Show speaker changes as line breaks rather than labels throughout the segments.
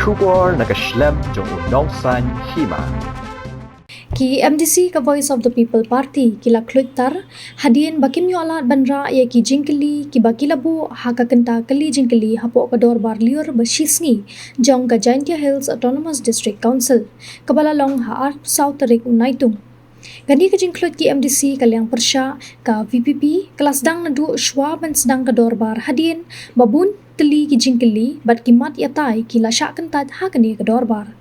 Trubor nakaslem jong unongsan Hima.
Ki MDC ka Voice of the People Party kila Bitar hadien bakim Ïohlad bandra Ïaki Jingkylli ki bakilabu Haka Kynta Kylli Jingkylli hapo ka Dorbar liur besisngi jong ka Jhadc Hills Autonomous District Council kabalalong haar South Tarik Unaitung. Gani ka Jingkylli ki MDC kaliang persya ka VPP kelas dang nadu shwa ban sedang ka Dorbar hadien babun teli ki Jingkylli bat kimat yatai kila syak kentat hakani ka Dorbar.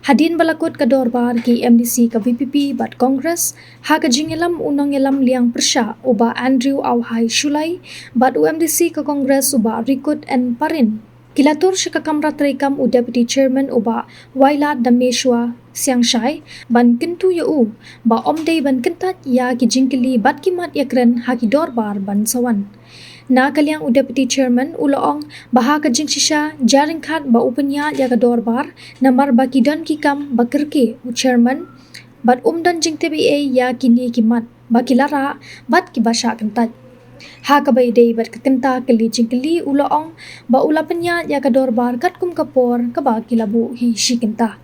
Hadin balakut ka Dorbar ki MDC ka VPP bat Kongres Haka Jingelam unang yelam liang persya uba Andrew Auhai Shulai bat UMDC ka Kongres uba Rikut and Parin. Kilatur siya ka Kamrat Rekam u Deputy Chairman uba Ïohlad Dameshwa Siangshai ban Kintu Yau ba Omday ban Kentat ya ki Jingkylli bat kimat yakren haki Dorbar ban Sawan. Na kaliang u Deputy Chairman uloong baha ka jingsisya jaring khat ba upanya ya ka Dorbar namar ba kidan kikam ba kirke u Chairman bat umdan jing TBA ya kini kimat ba kilara bat kibasya kentat. Ha ka bay day bat kakenta Kylli Jingkylli uloong ba ulapanya ya ka Dorbar kat kum kapor ka ba kilabu hi si Kynta.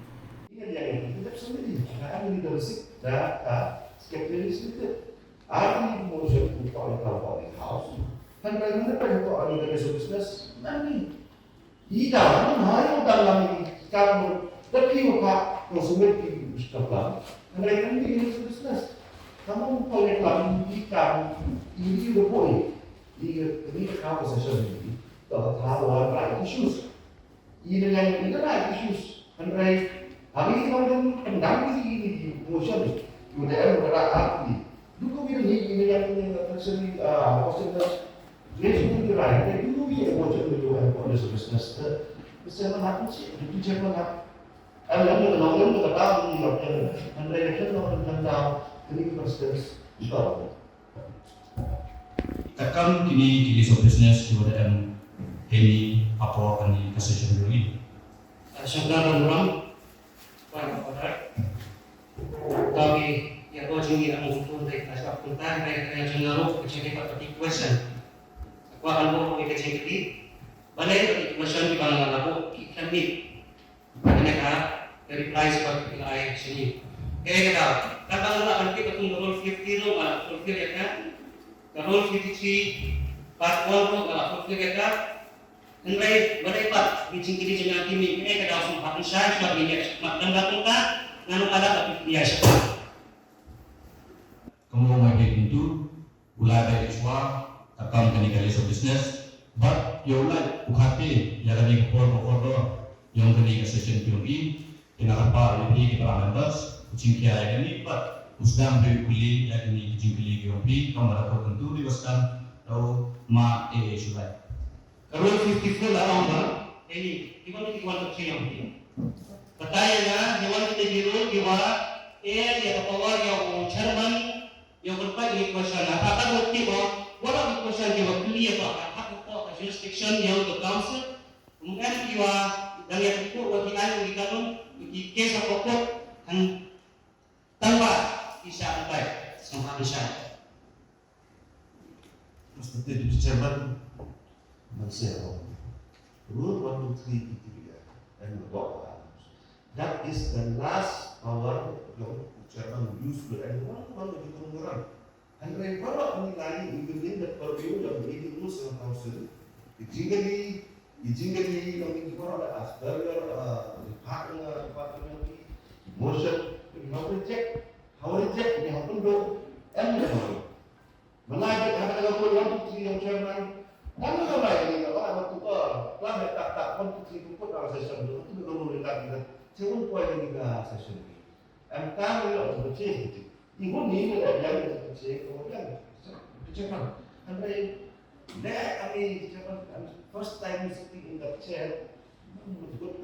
Kan bagaimana kalau ada bisnis nanti tidak hanya dalam kamu tapi apa konsumen di sekolah kan ini bisnis kamu boleh lagi kamu ini juga boleh ini kamu sesuatu ini kalau tahu ada issues ini ada issues kan hari ini orang pendam ini motion udah berada di dulu ini yang terjadi positif. Yes, you're right. They do be able to do what is a business. The seven happens, you check on that. And then the long the down and they can down 3%.
Takkan kini Kylli so business juga dan ini apa kani kasih dulu.
Sebenarnya orang pada tapi ya kau jadi orang untuk dari asal kuntar dari yang cenderung kecil seperti question. Aku akan bawa ke Jingkylli. Balai question di bawah aku ikan ni. Mereka dari price per nilai sini. Kita kata nanti ketemu rule 50 lo kalau fulfill ya kan. Rule 53 part 1 lo kalau fulfill ya kan. Nilai berapa di Jingkylli dengan tim ini kita langsung pakai saya sudah ini makan datang kan nganu ada tapi biasa.
Kamu mau itu ulai dari semua takkan kani Kylli so business but Ïohlad UKT ya kani kopor yang kani session POE dengan apa lebih kita members Jingkylli ya kani but usdam Kylli ya kani Jingkylli POE kamu ada tentu diwaskan atau ma Ïohlad.
Kalau 54 lah orang ini kita ni kita kecil yang ini. Katanya hewan kita biru dia ya power yang Chairman yang berbagai question apa bukti bahwa wala question yang clear ba hak ko ka jurisdiction yang the council kemudian kiwa dan yang itu wakilan di kanun di case of court an tanpa bisa baik sama bisa
Mesti di Chairman masih rule 1 2 3 and what that is the last power yang Chairman use for anyone itu murah. And when one of the line within the purview of the rules of council, the Jingkylli, on the Dorbar, as earlier, the partner, motion, how reject, they have to go, and the money. When I get a couple of 1 2 3 Chairman, I'm not like, I want to go, plan it, 1 2 3 to put our session, to go to the 7 point in the session. I'm tired of the change. Ibu ni yang kecil, kemudian kecewa. That first time sitting in the chair, good.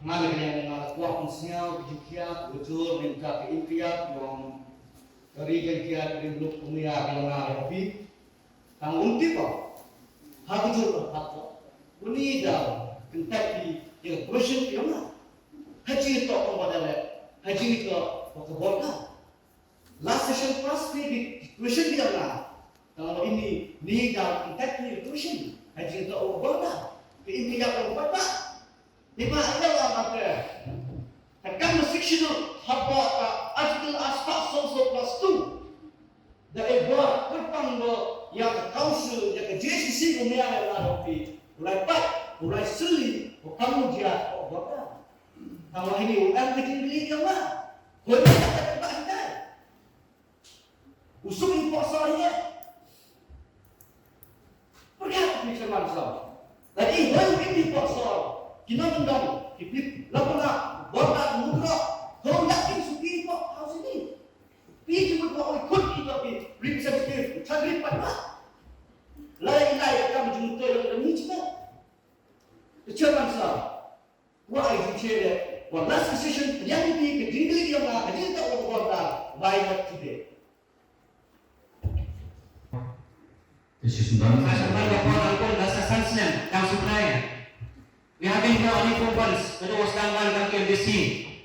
Mana yang kuat konsial dikiat betul minta ke India yang dari kiat dari blok dunia kalau nak lebih. Ang unti pa, betul apa? Uni dah Kentucky yang question yang mana? Haji itu apa pada haji itu apa? Last session first di question kita lah. Kalau ini dah Kentucky question haji itu apa? Ke India apa?
Hima ialah apa? Agama sectional haba artikel aspas sosok plus 2. Dari buat pertang yang ke council yang ke JCC dunia yang ada mulai pat, mulai seli, kamu dia apa? Kamu ini UM Jingkylli yang mana? Kau ini tak tempat kita. Usung impor saya. Pergi ke Malaysia. Jadi baru ini impor saya. Kita mendang, kita lakukan, buat muka. Kau yakin suki impor house ini? Pergi juga kau ikut kita pergi representative, cari pada. Lain-lain kamu jumpa yang ini cuma. Kecemasan saya. Wah itu cewek. Well, last decision, yang ini ke Jingkylli yang nak, jadi tak orang dah baik today.
Decision done.
Masa laporan pun dasar sanksian yang sebenarnya. Ni habis kau ni kumpans, ada waskan kan ke MDC.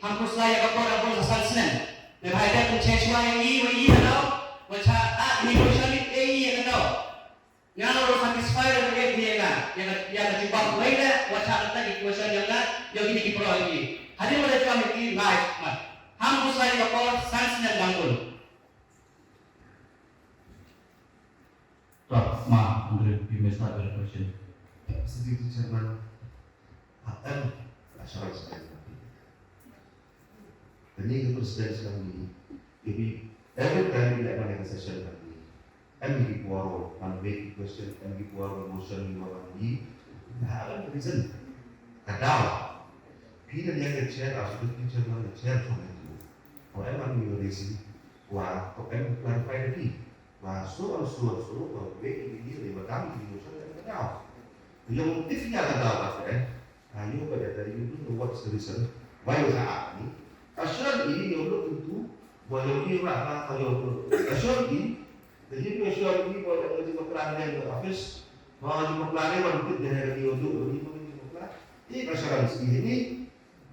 Hampus saya laporan pun dasar sanksian. Dan ada pun cecua yang ini tau. Macam ini macam ini tau. Yang orang satisfy dengan dia kan, yang terjebak lain macam tadi question yang yang ini diperoleh ini. Hadir pada kami ini live, hampus saya laporan sanksian bangun.
Tak, ma, Andre, you may start with a question.
Sedikit Chairman, akan assurance saya. Jadi ke presiden kami, jadi every time we have a session kami, kami di puaro, kami question, kami di puaro motion di bawah kami, ada reason, kadang. Bila dia kecil, asal itu Chairman kecil sama itu, orang kami berisi, wah, kau kan clarify lagi. Suruh, baik ini lewat kami di musuh dan kenal. Yang motifnya kenal apa? Hanya pada dari itu what's the reason? Why was that ini? Asal ini yang belum tentu, walau dia mana kalau asal ini, jadi asal ini kalau ada jumlah yang office, kalau jumlah pelanggan baru kita dari untuk ini jumlah. Ini asal ini,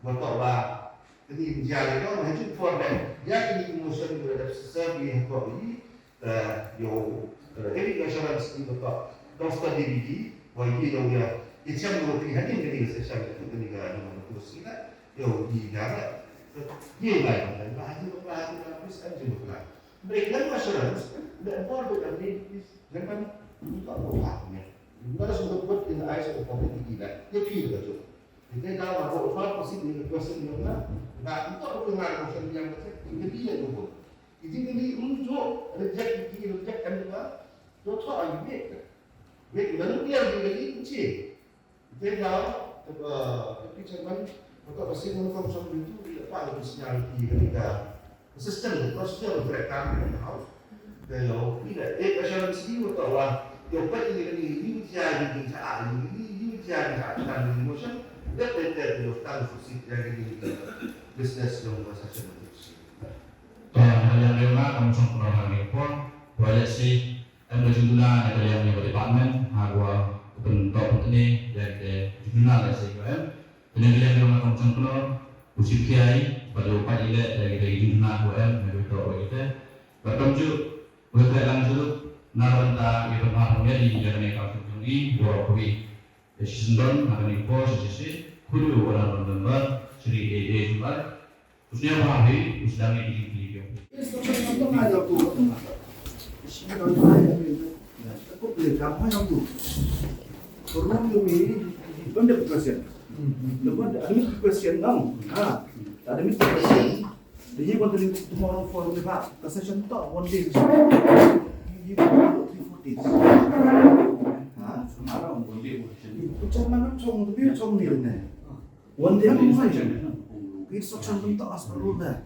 bapak ini menjadi orang hanya for them. Yang ini musuh berada sesuatu kau ini. Every assurance in the top, don't study DBT, while you know, it's some of the heading the session to the Nigan to see that, you got it. You like it, and I do apply to this engine of life. Break no assurance, the board of the is German, you got what happened. Let us put in the eyes of the public that they feel the truth. If they now are about 5% in the question, you're not, but you thought of the question, you can be a good. Jingkylli untuk reject kan juga, tu tak lagi baik lalu dia Jingkylli kecil. Dia dah tapi Chairman, maka pasti menurut kami itu tidak ada personality ketika sistem prosedur mereka di house. Kalau tidak, assurance ini betul lah. Yang penting ini jadi kencaan, ini jadi kencaan emotion. Dia tidak tahu yang business yang bahasa Cina.
Yang lima kamu sempurna lagi pun, wajib sih. Yang berjudulnya ada yang di departemen, agak bentuk ini dari judulnya ada sih kan. Ini yang lima kamu sempurna, usia kiai pada upah ilek dari judulnya UM begitu begitu. Bertemu juga langsung naranta itu namanya di jalan yang kamu tinggi dua kali. Season akan impor sesi kudu orang Dorbar seri juga. Khususnya hari sedang di
tomorrow for the back. The session talk one day. You 3 days. Semalam one day. Macam mana cong tu cong ni ni. One day session. Instruction bentuk as per rule dah.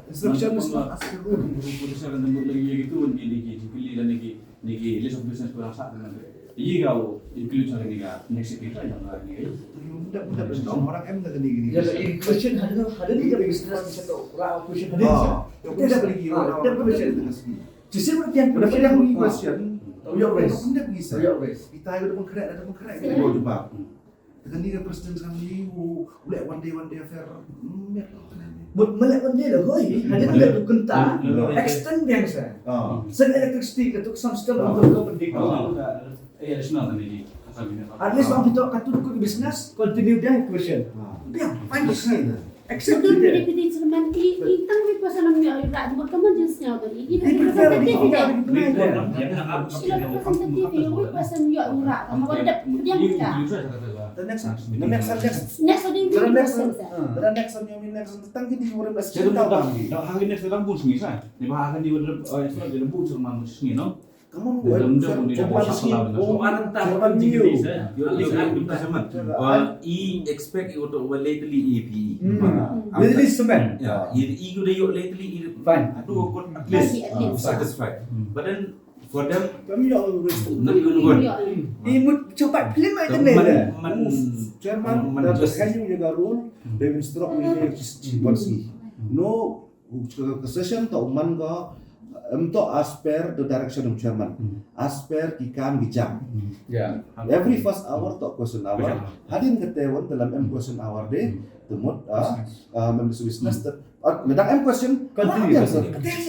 Instruction is not as per rule.
Produser dan tembok lagi gitu di Kylli dan di list of business kurang sak dengan. Iya kau include cara ni kan next kita yang lagi.
Budak beritahu orang M dah gini.
Ya, question ada tiga business bisa tahu. Orang question ada.
Kita dah pergi orang. Kita question dengan sini.
Justru yang
pergi question.
Your race.
Benda pergi sah.
Your race.
Kita ada pengkerak kita bawa jumpa. Dengan dia presiden sekarang ni, boleh one day affair.
Melek benda lah, hoi. Ada tiga tu Kynta, extend biasa. Sen elektristik itu sistem untuk kepentingan.
Additional tadi
At least bang kita katu dukut business, continue dia question. Dia fine business. Accept
Betul
dia.
pilih cerman itang di pasangan mi ira mo kaman just nya bari ini
Prefer di
representative
kita
ya sila representative yung pasan mi ira kamu ada dia kita
The next
next ada
next on yung next tentang gini orang bas
Saya
tahu
tahu dah hari ni sedang pun sengi saya. Di bahagian di di lembu semua sengi no.
kamu
Dalam dia pun di
coba
bawah
sih
salah
Oh,
benar.
antar
Coba
Jingkylli
new.
saya. Yo teman. I expect you to lately EP.
Little cement.
Yeah, I go yo lately
Fine.
aduh aku at least satisfied. But then for them
kami yang
not even good.
Imut cepat film aja nih.
chairman dan hanya menjaga rule they instruct me policy no session to man ko to as per the direction of chairman as per kikam bijak every first hour to question hour hadin ketewan dalam question hour deh temut memberi business ngedang question
Continue.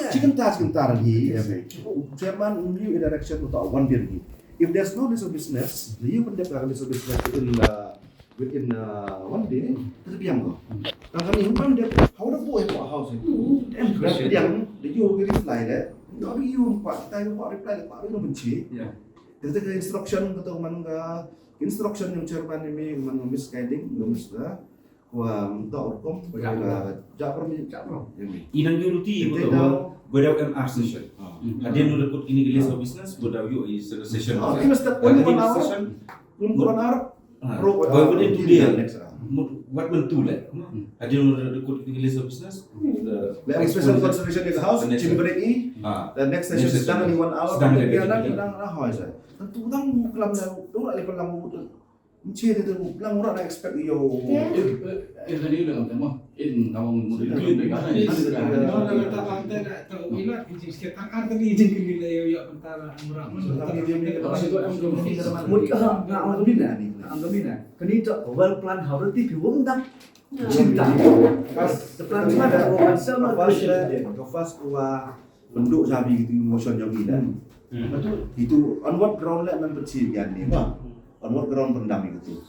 Kynta lagi chairman new direction untuk one day lagi if there's no list of business you pun dapat list of business within one day terbiang ko kami humpang dia how the boy for house terbiang dia you reply that tapi you pak kita pak reply pak itu benci kita ke instruction kita man instruction yang chairman ini man misguiding untuk hukum jakpro
Inang yuruti betul. Without MR session. Dia nu rekod ini list of business without you is session.
ini mesti pun one hour
Within today, what will do like? Ada nu rekod ini list of business.
special consultation in the house Jingkylli the next session sedang di 1 hour dia dan rahoy saya tentu tang kelam dah dua kali kelam Encik dia tu bilang orang nak expect yo.
Tadi udah ngomong mah, in awang mau dikit mereka.
Kini tu well plan harus dibuat dah. Cinta. Plan cuma ada orang sama
Kafas kuah bentuk sabi gitu emotion yang gila. Itu on what ground lah membership yang ni. On what ground pendam itu.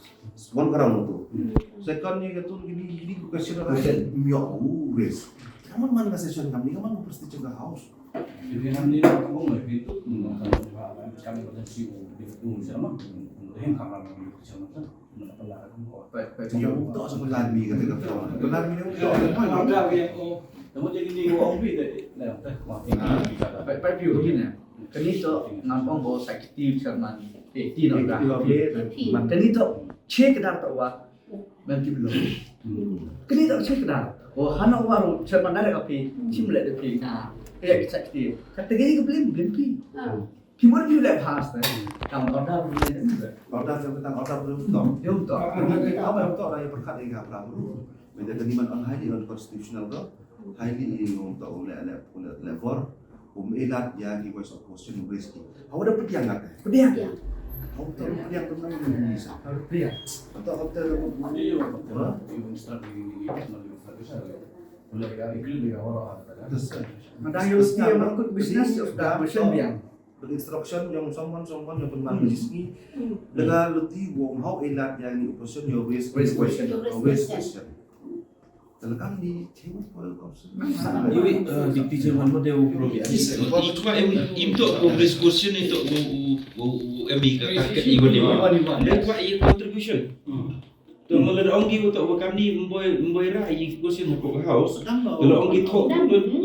One ground itu. Second ni itu gini question orang miok kamu mana session kami kamu mau pasti jaga house.
Jadi kami kamu nggak itu kami potensi itu sama. Mungkin kamar kami sama kan.
Yang untuk sebulan ni kata benar ni
Namun jadi ni orang beli dah.
Pak Piu begini. Kini tu nampang bawa sakit cerman. Tino dah. Kini tu cek dah tak wah. Nanti belum. Kini tu cek dah. Oh, hana waru cerman ada kapi. Cimlet ada pi. Kayak sakit. Kata gini belum pi. Gimana dia lek pas dah. Kamu order belum?
order tentang order belum tahu.
Dia untuk.
Apa yang tahu raya berkat ini apa belum. Beda keniman on highly unconstitutional ko. Highly untuk level Ïohlad yang di voice of question risky. Awak dapat yang nak?
Dia.
Awak tahu yang tentang Indonesia.
Dia.
Atau awak tahu
Madang yang mesti yang mengikut bisnes sudah bersen biang.
instruction yang someone yang pernah bisnis dengan letih wong how Ïohlad yang di opposition your raise question. Teлекam di cewek
Iwi dikti zaman mo deu provinsi. Ikwa imto progress question itu Amerika target iwan dewa. Lekwa i contribution. Tu mulai ongi untuk kami memboy ra i question untuk house. Kalau ongi thok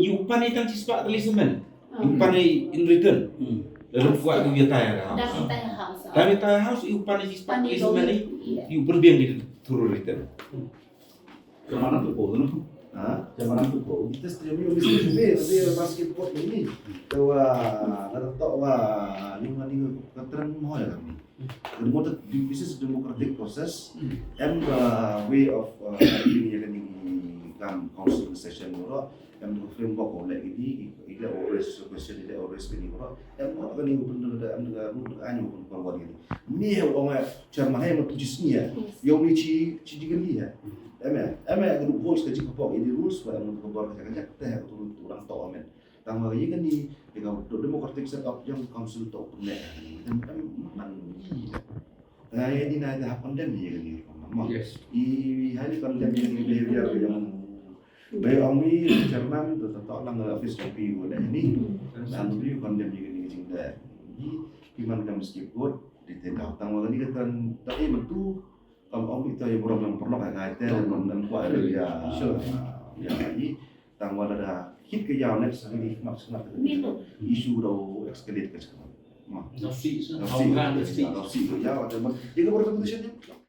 yupan itu sispa talisman. Yupan in return. Lalu buat dia tayar house. Kami tayar house yupan sispa talisman ni yupan biang di turun return.
Kemana tu kau tu? Kemana tu kau?
Kita setuju bisnis basketball ini. Tawa tawa lima katran mau ya kami. This is democratic process and way of living yang ini council session mula yang framework oleh ini always question ini always ini mula yang mau kan ini benar benar anu pun forward ini. Ni orang chairman yang bertujuh ya. Yang ni Jingkylli ya. Grup voice kerja kapok ini rules pada untuk keluar kerja teh untuk orang tahu amen. Tang lagi kan di dengan democratic setup yang council tahu punya kan man Ini nak tahap condemn ni kan ni.
Yes.
I highly condemn ni behavior yang baik ami chairman tu tak lang office kopi ko dah ni. Dan review condemn ni jing dah. Ni kiman kam skip code di tengah tang wala ni kan tak betul kalau ami tu yang problem perlu kai dan kuat dia. Ya ni tang wala dah hit ke jauh next ni maksud nak isu dah escalate ke sekarang.
Nafsi,
Nafsi tu jauh. Jadi baru keputusannya.